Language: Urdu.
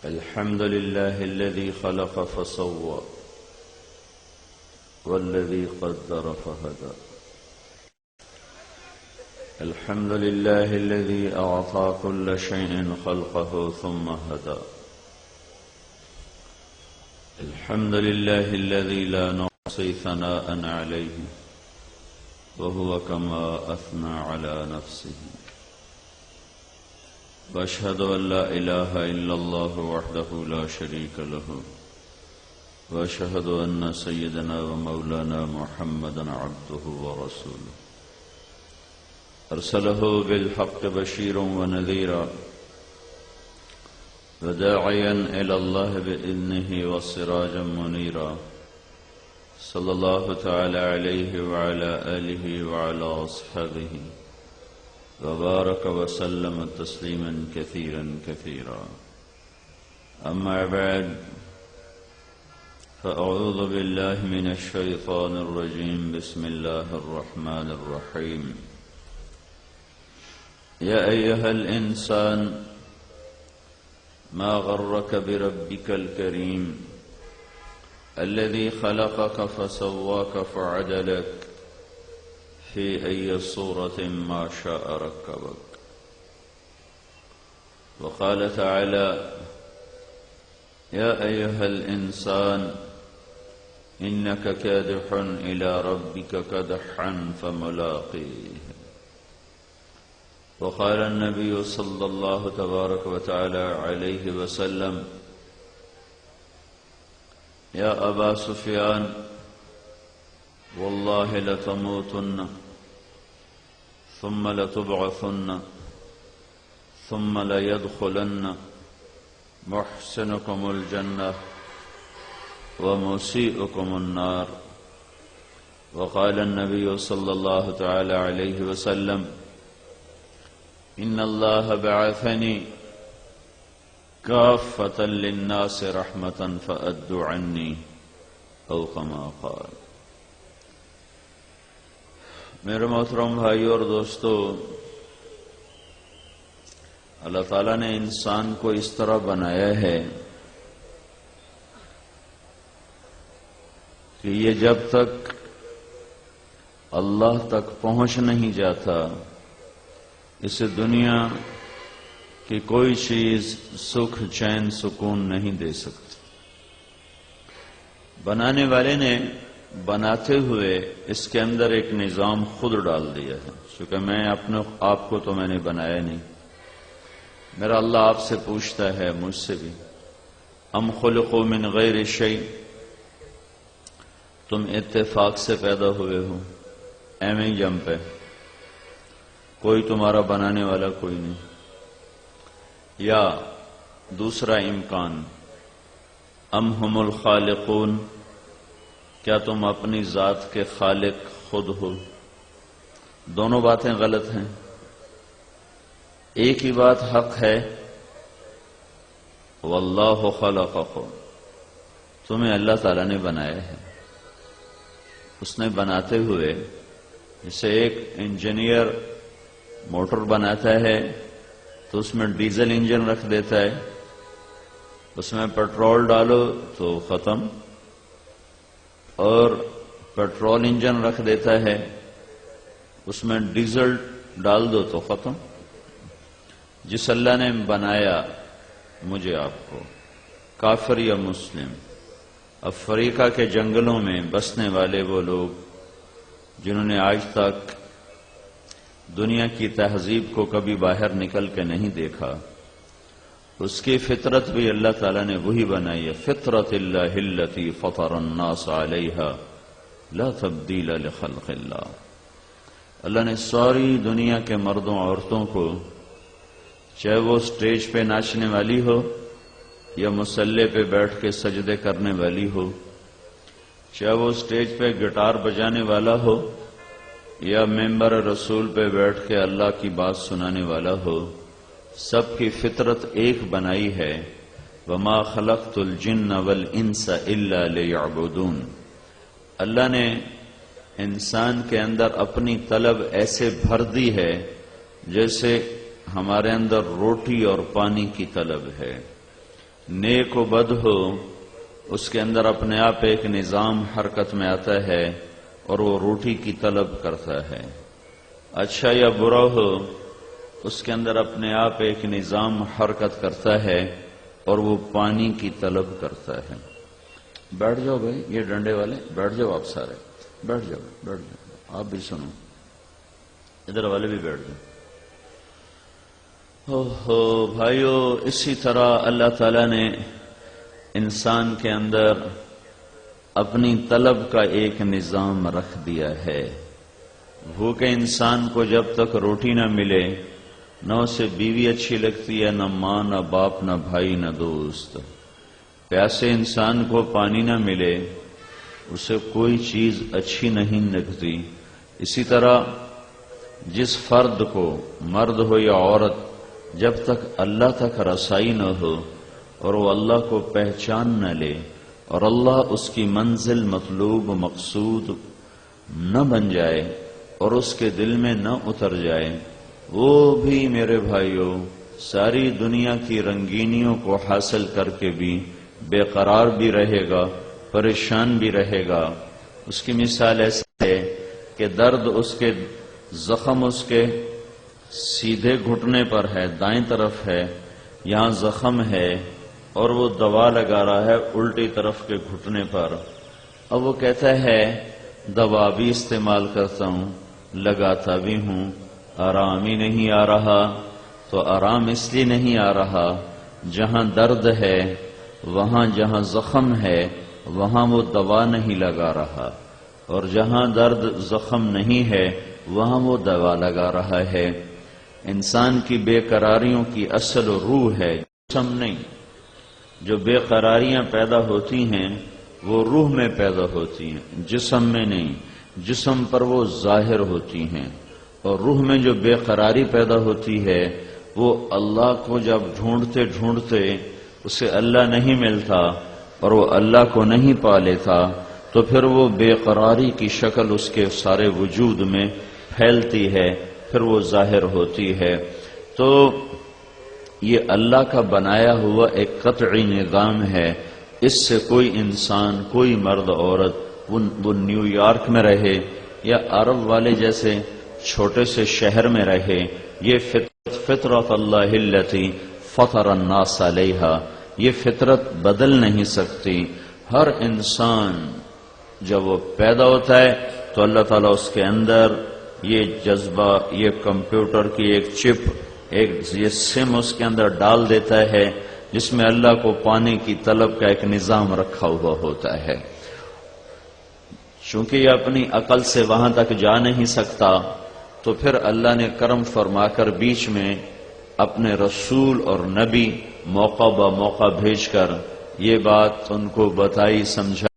الحمد لله الذي خلق فسوى والذي قدر فهدى. الحمد لله الذي أعطى كل شيء خلقه ثم هدى. الحمد لله الذي لا نحصي ثناء عليه وهو كما أثنى على نفسه. وأشهد أن لا إله إلا الله وحده لا شريك له وأشهد أن سيدنا ومولانا محمدا عبده ورسوله أرسله بالحق بشيرا ونذيرا وداعيا إلى الله بإذنه وسراجا منيرا. صلى الله تعالى عليه وعلى آله وعلى أصحابه وبارك وسلم تسليما كثيرا كثيرا. أما بعد، فأعوذ بالله من الشيطان الرجيم. بسم الله الرحمن الرحيم. يا أيها الإنسان ما غرك بربك الكريم الذي خلقك فسواك فعدلك في أي صورة ما شاء ركبك. وقال تعالى: يا أيها الإنسان إنك كادح إلى ربك كدحا فملاقيه. وقال النبي صلى الله تبارك وتعالى عليه وسلم: يا أبا سفيان والله لتموتن ثم لتبعثن ثم ليدخلن محسنكم الجنة ومسيئكم النار. وقال النبي صلى الله تعالى عليه وسلم: إن الله بعثني كافة للناس رحمة فأدوا عني أو كما قال. میرے محترم بھائی اور دوستو، اللہ تعالیٰ نے انسان کو اس طرح بنایا ہے کہ یہ جب تک اللہ تک پہنچ نہیں جاتا اسے دنیا کی کوئی چیز سکھ چین سکون نہیں دے سکتی. بنانے والے نے بناتے ہوئے اس کے اندر ایک نظام خود ڈال دیا ہے. چونکہ میں اپنے آپ کو تو میں نے بنایا نہیں، میرا اللہ آپ سے پوچھتا ہے، مجھ سے بھی: ام خلقوا من غیر شیء، تم اتفاق سے پیدا ہوئے ہو، ایویں ہی جم پہ، کوئی تمہارا بنانے والا کوئی نہیں. یا دوسرا امکان: ام ہم الخالقون، کیا تم اپنی ذات کے خالق خود ہو؟ دونوں باتیں غلط ہیں. ایک ہی بات حق ہے: واللہ خلقکم، تمہیں اللہ تعالیٰ نے بنایا ہے. اس نے بناتے ہوئے، جسے ایک انجینئر موٹر بناتا ہے تو اس میں ڈیزل انجن رکھ دیتا ہے، اس میں پیٹرول ڈالو تو ختم، اور پیٹرول انجن رکھ دیتا ہے، اس میں ڈیزل ڈال دو تو ختم. جس اللہ نے بنایا مجھے آپ کو، کافر یا مسلم، افریقہ کے جنگلوں میں بسنے والے وہ لوگ جنہوں نے آج تک دنیا کی تہذیب کو کبھی باہر نکل کے نہیں دیکھا، اس کی فطرت بھی اللہ تعالیٰ نے وہی بنائی ہے. فطرت اللہ التی فطر الناس علیہا لا تبدیل لخلق اللہ. اللہ نے ساری دنیا کے مردوں عورتوں کو، چاہے وہ سٹیج پہ ناچنے والی ہو یا مصلی پہ بیٹھ کے سجدے کرنے والی ہو، چاہے وہ سٹیج پہ گٹار بجانے والا ہو یا ممبر رسول پہ بیٹھ کے اللہ کی بات سنانے والا ہو، سب کی فطرت ایک بنائی ہے. وما خلقت الجن والانس الا لیعبدون. اللہ نے انسان کے اندر اپنی طلب ایسے بھر دی ہے جیسے ہمارے اندر روٹی اور پانی کی طلب ہے. نیک و بد ہو، اس کے اندر اپنے آپ ایک نظام حرکت میں آتا ہے اور وہ روٹی کی طلب کرتا ہے۔ اچھا یا برا ہو، اس کے اندر اپنے آپ ایک نظام حرکت کرتا ہے اور وہ پانی کی طلب کرتا ہے۔ بیٹھ جاؤ بھائی، یہ ڈنڈے والے بیٹھ جاؤ، آپ سارے بیٹھ جاؤ، بیٹھ جاؤ، آپ بھی سنو، ادھر والے بھی بیٹھ جاؤ۔ اوہو بھائیو، اسی طرح اللہ تعالیٰ نے انسان کے اندر اپنی طلب کا ایک نظام رکھ دیا ہے۔ بھوکے انسان کو جب تک روٹی نہ ملے، نہ اسے بیوی اچھی لگتی ہے، نہ ماں، نہ باپ، نہ بھائی، نہ دوست۔ پیاسے انسان کو پانی نہ ملے، اسے کوئی چیز اچھی نہیں لگتی۔ اسی طرح جس فرد کو، مرد ہو یا عورت، جب تک اللہ تک رسائی نہ ہو اور وہ اللہ کو پہچان نہ لے اور اللہ اس کی منزل، مطلوب، مقصود نہ بن جائے اور اس کے دل میں نہ اتر جائے، وہ بھی میرے بھائیوں ساری دنیا کی رنگینیوں کو حاصل کر کے بھی بے قرار بھی رہے گا، پریشان بھی رہے گا۔ اس کی مثال ایسے ہے کہ درد اس کے زخم اس کے سیدھے گھٹنے پر ہے، دائیں طرف ہے، یہاں زخم ہے اور وہ دوا لگا رہا ہے الٹی طرف کے گھٹنے پر۔ اب وہ کہتا ہے دوا بھی استعمال کرتا ہوں، لگاتا بھی ہوں، آرام ہی نہیں آ رہا۔ تو آرام اس لیے نہیں آ رہا، جہاں درد ہے، وہاں جہاں زخم ہے، وہاں وہ دوا نہیں لگا رہا، اور جہاں درد زخم نہیں ہے وہاں وہ دوا لگا رہا ہے۔ انسان کی بے قراریوں کی اصل روح ہے، جسم نہیں۔ جو بے قراریاں پیدا ہوتی ہیں وہ روح میں پیدا ہوتی ہیں، جسم میں نہیں۔ جسم پر وہ ظاہر ہوتی ہیں، اور روح میں جو بے قراری پیدا ہوتی ہے وہ اللہ کو جب ڈھونڈتے ڈھونڈتے اسے اللہ نہیں ملتا اور وہ اللہ کو نہیں پا لیتا، تو پھر وہ بے قراری کی شکل اس کے سارے وجود میں پھیلتی ہے، پھر وہ ظاہر ہوتی ہے۔ تو یہ اللہ کا بنایا ہوا ایک قطعی نظام ہے۔ اس سے کوئی انسان، کوئی مرد عورت، وہ نیو یارک میں رہے یا عرب والے جیسے چھوٹے سے شہر میں رہے، یہ فطرت اللہ التی فطر الناس علیہا، یہ فطرت بدل نہیں سکتی۔ ہر انسان جب وہ پیدا ہوتا ہے تو اللہ تعالیٰ اس کے اندر یہ جذبہ، یہ کمپیوٹر کی ایک چپ، یہ سم اس کے اندر ڈال دیتا ہے، جس میں اللہ کو پانے کی طلب کا ایک نظام رکھا ہوا ہوتا ہے۔ چونکہ یہ اپنی عقل سے وہاں تک جا نہیں سکتا، تو پھر اللہ نے کرم فرما کر بیچ میں اپنے رسول اور نبی موقع بہ موقع بھیج کر یہ بات ان کو بتائی، سمجھا۔